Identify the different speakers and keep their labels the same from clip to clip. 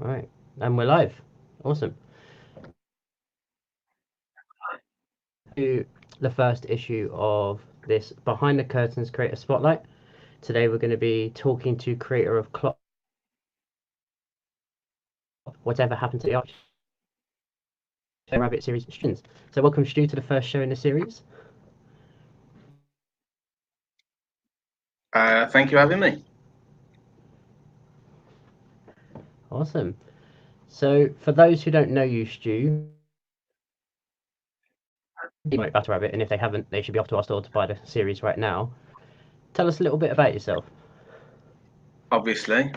Speaker 1: All right, and we're live. Awesome. To the first issue of this Behind the Curtains Creator Spotlight. Today we're going to be talking to creator of Clock, Whatever Happened to the Arch Rabbit series, Stu. So welcome, Stu, to the first show in the series.
Speaker 2: Thank you for having me.
Speaker 1: Awesome. So for those who don't know you, Stu, Megatomic Battle Rabbit, and if they haven't, they should be off to our store to buy the series right now. Tell us a little bit about yourself.
Speaker 2: Obviously,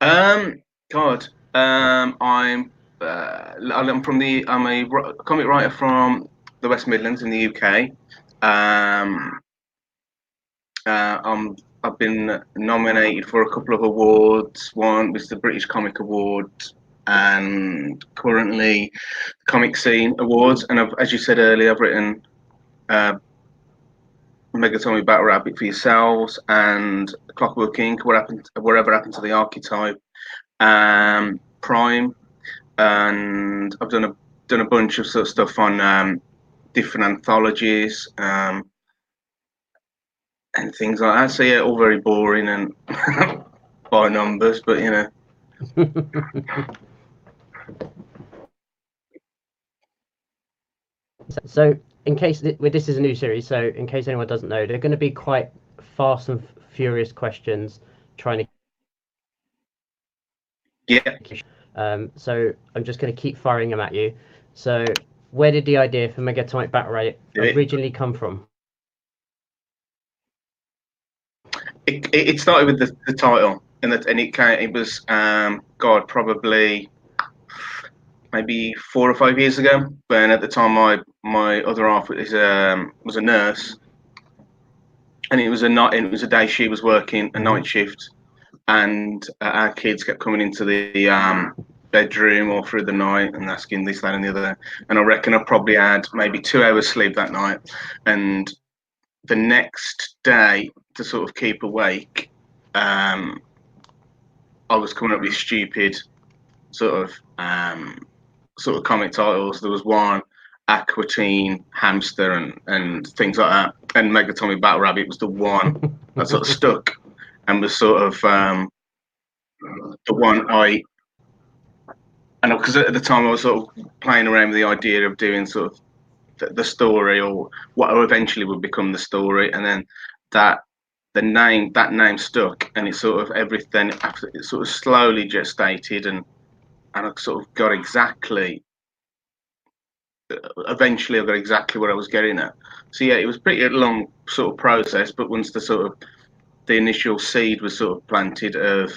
Speaker 2: um, God, I'm a comic writer from the West Midlands in the UK. Um, I've been nominated for a couple of awards. One was the British Comic Award, and currently Comic Scene Awards. And as you said earlier, I've written uh, Megatomic Battle Rabbit for yourselves and Clockwork Ink, whatever happened to the archetype, Prime, and I've done a bunch of sort of stuff on different anthologies and things like that. So yeah, all very boring and by numbers, but you know.
Speaker 1: So, in case this is a new series, so in case anyone doesn't know, they're going to be quite fast and furious questions, trying to.
Speaker 2: Yeah.
Speaker 1: So I'm just going to keep firing them at you. So, where did the idea for Megatomic Battle Rabbit originally come from?
Speaker 2: It started with the title, and it was God, probably maybe 4 or 5 years ago. When at the time my other half was a nurse, and it was a day she was working a night shift, and our kids kept coming into the bedroom all through the night and asking this, that, and the other. And I reckon I probably had maybe 2 hours sleep that night, and the next day to sort of keep awake, I was coming up with stupid sort of comic titles. There was one, Aqua Teen, Hamster, and things like that. And Megatomic Battle Rabbit was the one that sort of stuck and was sort of the one and because at the time I was sort of playing around with the idea of doing sort of the story or what eventually would become the story, and then that name stuck, and it sort of everything after it sort of slowly gestated, and I sort of got exactly. Eventually, I got exactly what I was getting at. So yeah, it was pretty long sort of process, but once the initial seed was sort of planted of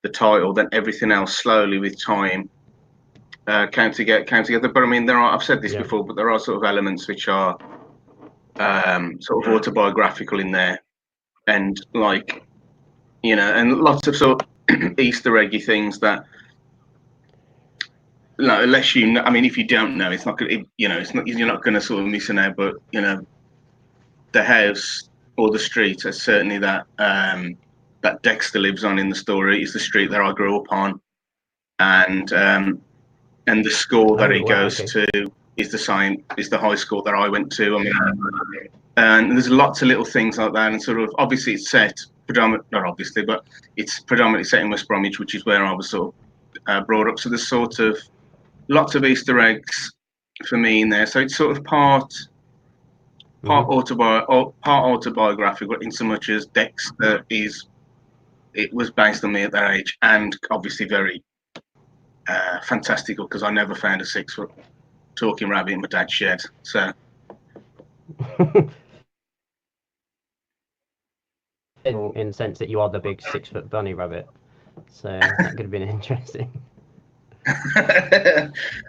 Speaker 2: the title, then everything else slowly with time came together. But I mean, I've said this before, but there are sort of elements which are sort of autobiographical in there, and like and lots of sort of Easter eggy things that. No, unless you know, I mean, if you don't know, it's not going. It's not. You're not going to sort of miss an out. But the house or the street is certainly that Dexter lives on in the story is the street that I grew up on, and the school that he goes to is the high school that I went to. I mean, and there's lots of little things like that, and sort of obviously it's set not obviously, but it's predominantly set in West Bromwich, which is where I was sort of brought up. So there's sort of lots of Easter eggs for me in there. So it's sort of part autobiographical, in so much as Dexter it was based on me at that age, and obviously very fantastical because I never found a 6 foot talking rabbit in my dad's shed. So.
Speaker 1: in the sense that you are the big 6 foot bunny rabbit, so that could have been interesting.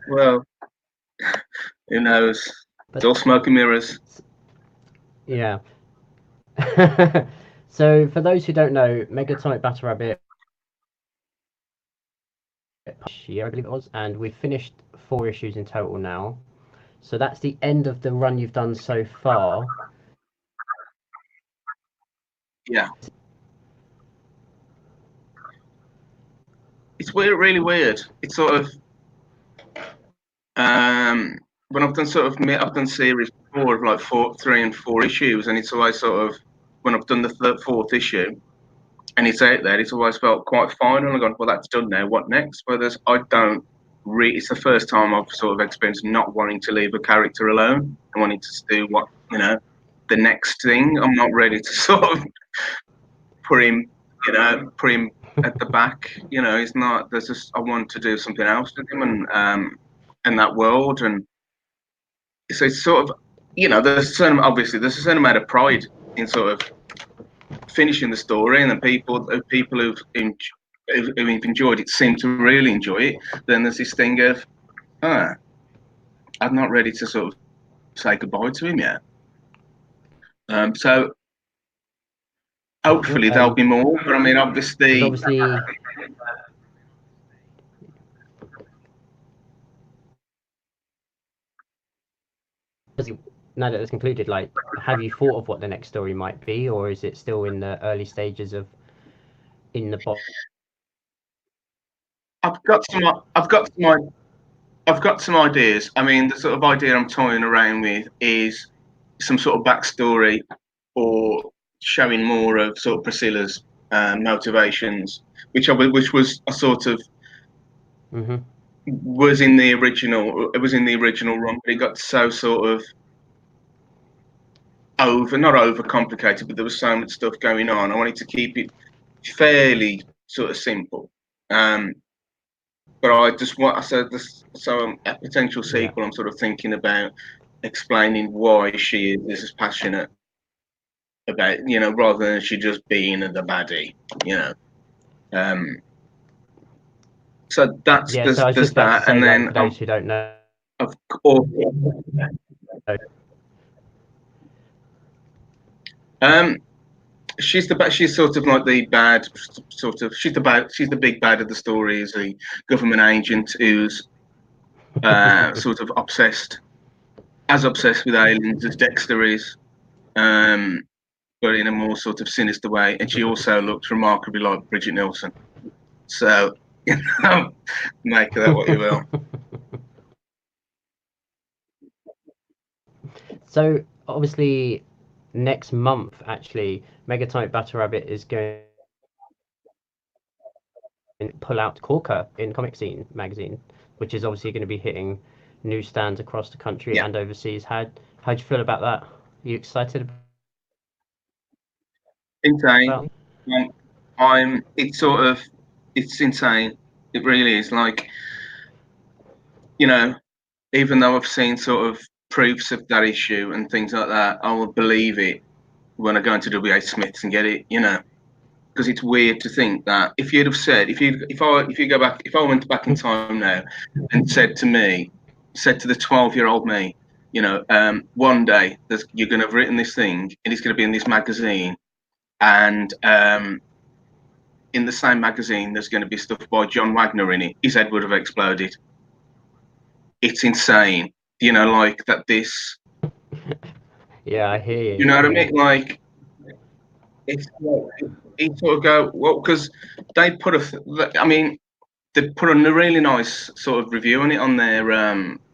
Speaker 2: Well, who knows? It's all smoke and mirrors.
Speaker 1: Yeah. So for those who don't know, Megatomic Battle Rabbit, year I believe it was, and we've finished 4 issues in total now. So that's the end of the run you've done so far.
Speaker 2: Yeah. it's weird, really weird. It's sort of when I've done series before of like 3 and 4 issues, and it's always sort of when I've done the fourth issue, and it's out there, it's always felt quite fine. And I've gone, well, that's done now. What next? Whereas I don't. It's the first time I've sort of experienced not wanting to leave a character alone and wanting to do what the next thing. I'm not ready to sort of put him at the back. He's not. There's just I want to do something else with him and that world, and so it's sort of there's a certain amount of pride in sort of finishing the story, and the people who've enjoyed it seem to really enjoy it. Then there's this thing of, I'm not ready to sort of say goodbye to him yet. So hopefully there'll be more. But I mean, obviously.
Speaker 1: Now that it's concluded, like, have you thought of what the next story might be, or is it still in the early stages of in the box?
Speaker 2: I've got some ideas. I mean, the sort of idea I'm toying around with is some sort of backstory, or showing more of sort of Priscilla's motivations, which was a sort of was in the original. It was in the original run, but it got so sort of not over complicated, but there was so much stuff going on. I wanted to keep it fairly sort of simple. But I just want, so a potential sequel, I'm sort of thinking about explaining why she is as passionate about, rather than she just being the baddie, So that's there's that, and then
Speaker 1: for those who don't know,
Speaker 2: of course, she's sort of like the bad sort of. She's the big bad of the story. Is the government agent who's sort of obsessed with aliens as Dexter is, but in a more sort of sinister way. And she also looks remarkably like Bridget Nielsen. So make of that what you will.
Speaker 1: So obviously, next month actually, Megatomic Battle Rabbit is going to pull out Corker in Comic Scene magazine, which is obviously going to be hitting newsstands across the country and overseas. How do you feel about that? Are you excited?
Speaker 2: Insane. It's insane. It really is. Like, even though I've seen sort of proofs of that issue and things like that, I will believe it when I go into WH Smith's and get it, because it's weird to think that if you'd have said, if I went back in time now and said to the 12-year-old me, one day you're going to have written this thing and it's going to be in this magazine, and in the same magazine there's going to be stuff by John Wagner in it, his head would have exploded. It's insane, like that. This.
Speaker 1: Yeah, I hear you.
Speaker 2: You know what I mean? Like, it's you sort of go, well, because they put they put a really nice sort of review on it on their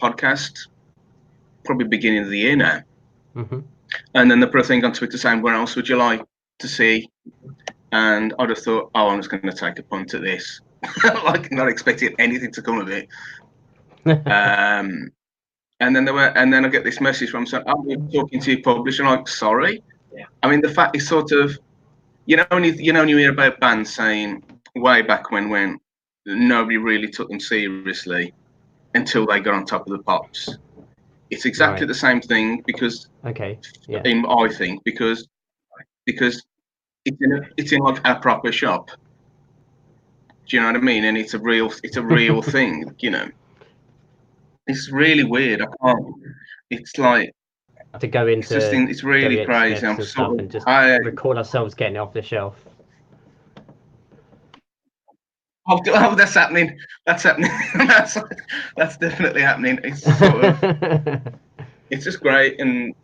Speaker 2: podcast, probably beginning of the year now. And then they put a thing on Twitter saying, "Where else would you like to see?" And I just thought, oh, I'm just going to take a punt at this, like not expecting anything to come of it. And then I get this message from saying, "Oh, we're talking to your publisher." I'm like, sorry. Yeah. I mean, the fact is sort of, when you hear about bands saying way back when nobody really took them seriously until they got on Top of the Pops. It's exactly the same thing because I think because it's in like a proper shop. Do you know what I mean? And it's a real thing, It's really weird. I can't. It's like
Speaker 1: to go into.
Speaker 2: It's really crazy. I'm
Speaker 1: sort of just record ourselves getting it off the shelf.
Speaker 2: Oh, that's happening. That's happening. that's definitely happening. It's sort of. It's just great, and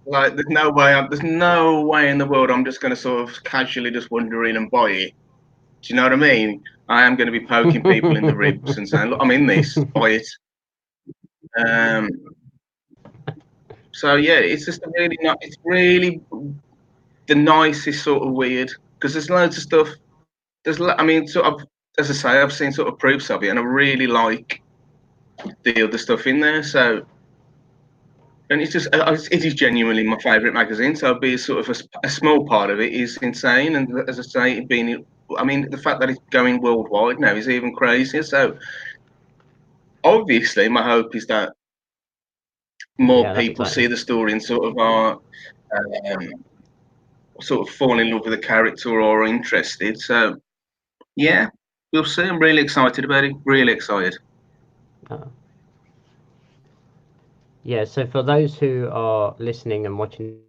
Speaker 2: like there's no way in the world I'm just going to sort of casually just wander in and buy it. Do you know what I mean? I am going to be poking people in the ribs and saying, "Look, I'm in this. Buy it." So yeah, it's just a really not. It's really the nicest sort of weird because there's loads of stuff. I mean, sort of, as I say, I've seen sort of proofs of it, and I really like the other stuff in there. So, and it's just, it is genuinely my favourite magazine. So, be sort of a small part of it is insane. And as I say, it being, I mean, the fact that it's going worldwide now is even crazier. So, obviously, my hope is that more people see the story and sort of are sort of fall in love with the character or are interested. So, yeah, we'll see. I'm really excited about it. Really excited.
Speaker 1: Yeah, so for those who are listening and watching,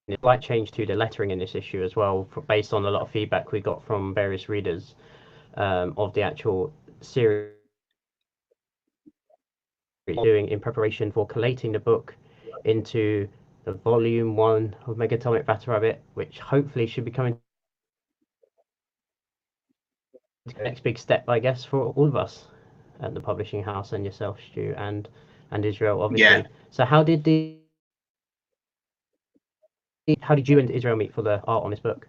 Speaker 1: a slight change to the lettering in this issue as well, based on a lot of feedback we got from various readers of the actual series, doing in preparation for collating the book into the volume 1 of Megatomic Battle Rabbit, which hopefully should be coming to the next big step, I guess, for all of us at the publishing house and yourself, Stu, and Israel, obviously.
Speaker 2: Yeah.
Speaker 1: So how did you and Israel meet for the art on this book?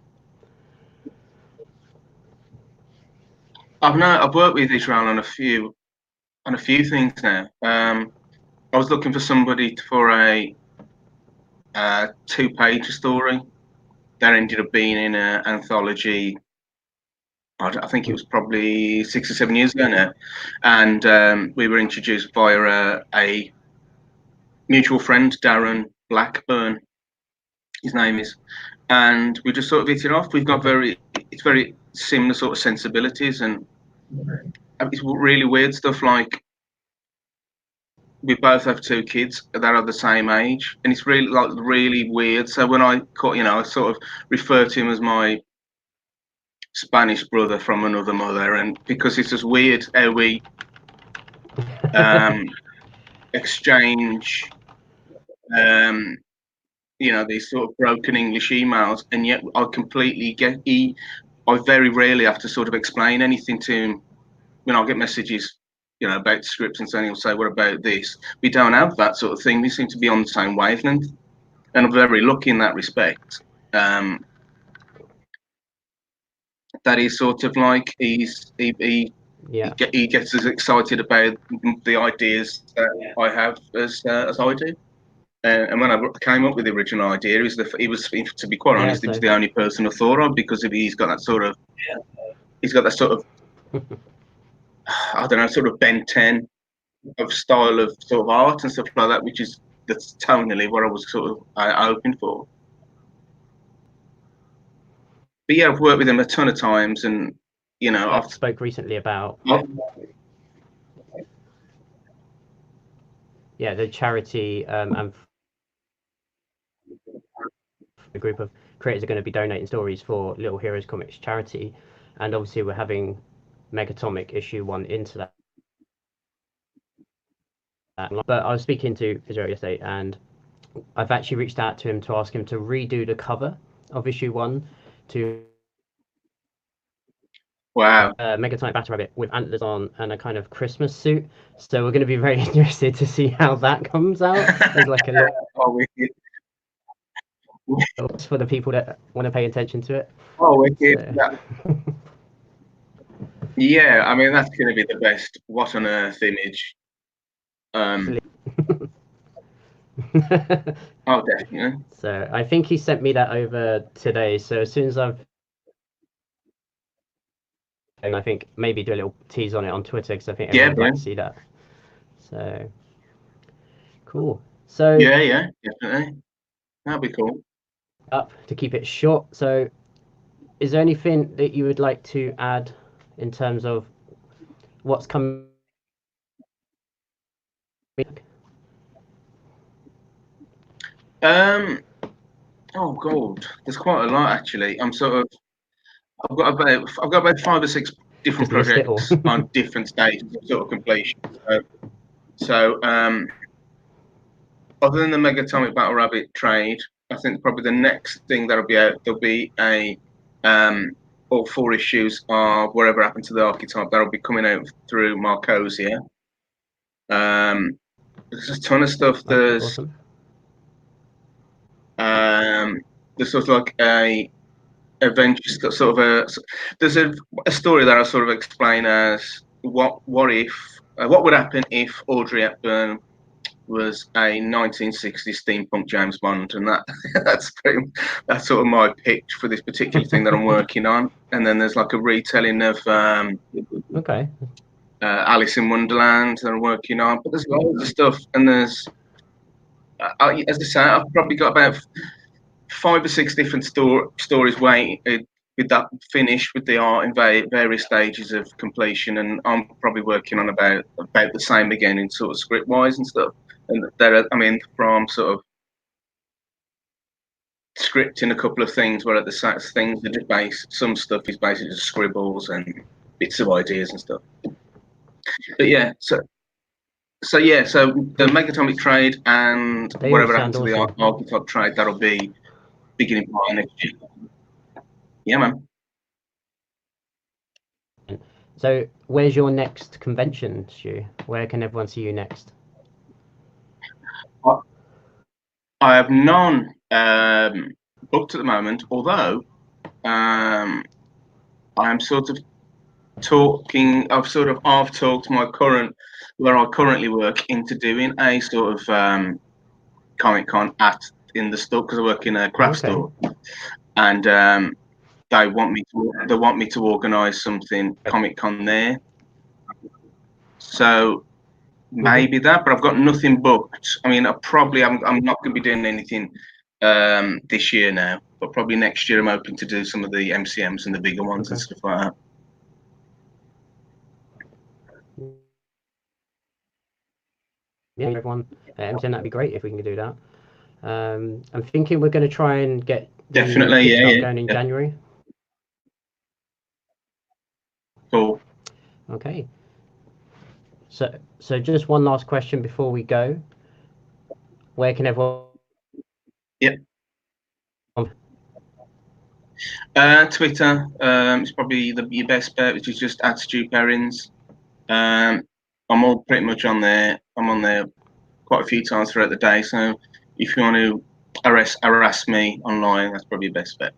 Speaker 2: I've worked with Israel on a few things now. I was looking for somebody for a 2-page story that ended up being in an anthology. I think it was probably 6 or 7 years ago now, and we were introduced via a mutual friend, Darren Blackburn. His name is, and we just sort of hit it off. We've got very similar sort of sensibilities, and it's really weird stuff like we both have 2 kids that are the same age, and it's really weird. So when I sort of refer to him as my Spanish brother from another mother, and because it's just weird how we exchange these sort of broken English emails, and yet I very rarely have to sort of explain anything to him when I get messages, about scripts, and saying he'll say, "What about this?" We don't have that sort of thing. We seem to be on the same wavelength, and I'm very lucky in that respect. That is sort of like he gets as excited about the ideas that I have as I do. And when I came up with the original idea, to be quite honest, he was the only person I thought of because he's got that sort of I don't know, sort of Ben 10 of style of sort of art and stuff like that, that's tonally what I was sort of hoping for. But yeah, I've worked with him a ton of times, and
Speaker 1: I've spoke recently about the charity and a group of creators are going to be donating stories for Little Heroes Comics charity, and obviously we're having Megatomic issue 1 into that. But I was speaking to Israel yesterday, and I've actually reached out to him to ask him to redo the cover of issue 1 to Megatomic Battle Rabbit with antlers on and a kind of Christmas suit. So we're going to be very interested to see how that comes out. There's like a little for the people that want to pay attention to it.
Speaker 2: Oh, wicked! So. Yeah, I mean that's going to be the best what on earth image. Oh, definitely.
Speaker 1: So I think he sent me that over today. So as soon as I think maybe do a little tease on it on Twitter because I think everyone would like to see that. So cool. So
Speaker 2: yeah, definitely. That'd be cool.
Speaker 1: Up to keep it short. So is there anything that you would like to add in terms of what's coming?
Speaker 2: Oh God, there's quite a lot actually. I've got about 5 or 6 different projects on different stages of sort of completion. So other than the Megatomic Battle Rabbit trade, I think probably the next thing that'll be out, there'll be a all 4 issues of Whatever Happened to the Archetype. That'll be coming out through Marcosia. There's a ton of stuff. There's
Speaker 1: Awesome.
Speaker 2: there's sort of like a adventure sort of there's a story that I sort of explain as what would happen if Audrey Hepburn was a 1960s steampunk James Bond, and that's sort of my pitch for this particular thing that I'm working on. And then there's like a retelling of
Speaker 1: Okay.
Speaker 2: Alice in Wonderland that I'm working on, but there's loads of stuff, and there's as I say, I've probably got about 5 or 6 different stories waiting with that finished with the art in various stages of completion, and I'm probably working on about the same again in sort of script wise and stuff. And from sort of scripting a couple of things where at the things that are some stuff is basically just scribbles and bits of ideas and stuff. But yeah, so the Megatomic trade and Whatever Happened to the Archetype trade, that'll be beginning part next year. Yeah, man.
Speaker 1: So where's your next convention, Stu? Where can everyone see you next?
Speaker 2: I have none booked at the moment, although I'm sort of talking. I've talked where I currently work into doing a sort of Comic-Con in the store, because I work in a craft store, and they want me to organise something Comic-Con there. So maybe that, but I've got nothing booked. I mean, I'm not going to be doing anything this year now, but probably next year I'm hoping to do some of the MCMs and the bigger ones and stuff like that.
Speaker 1: Yeah, everyone, MCM, that'd be great if we can do that. I'm thinking we're going to try and get
Speaker 2: definitely
Speaker 1: going in January.
Speaker 2: Cool.
Speaker 1: Okay. So just one last question before we go. Where can everyone?
Speaker 2: Yep. Twitter is probably your best bet, which is just at Stu Perrins. I'm all pretty much on there. I'm on there quite a few times throughout the day. So if you want to harass me online, that's probably your best bet.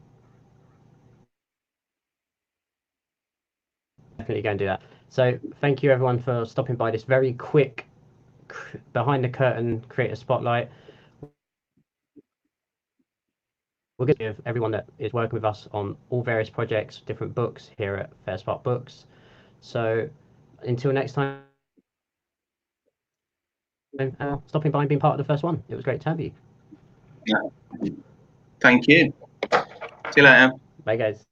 Speaker 1: Definitely go and do that. So thank you everyone for stopping by this very quick behind the curtain creator spotlight. We're going to give everyone that is working with us on all various projects, different books here at Fair Spark Books. So until next time, stopping by and being part of the first one. It was great to have you.
Speaker 2: Yeah. Thank you. See you later.
Speaker 1: Bye, guys.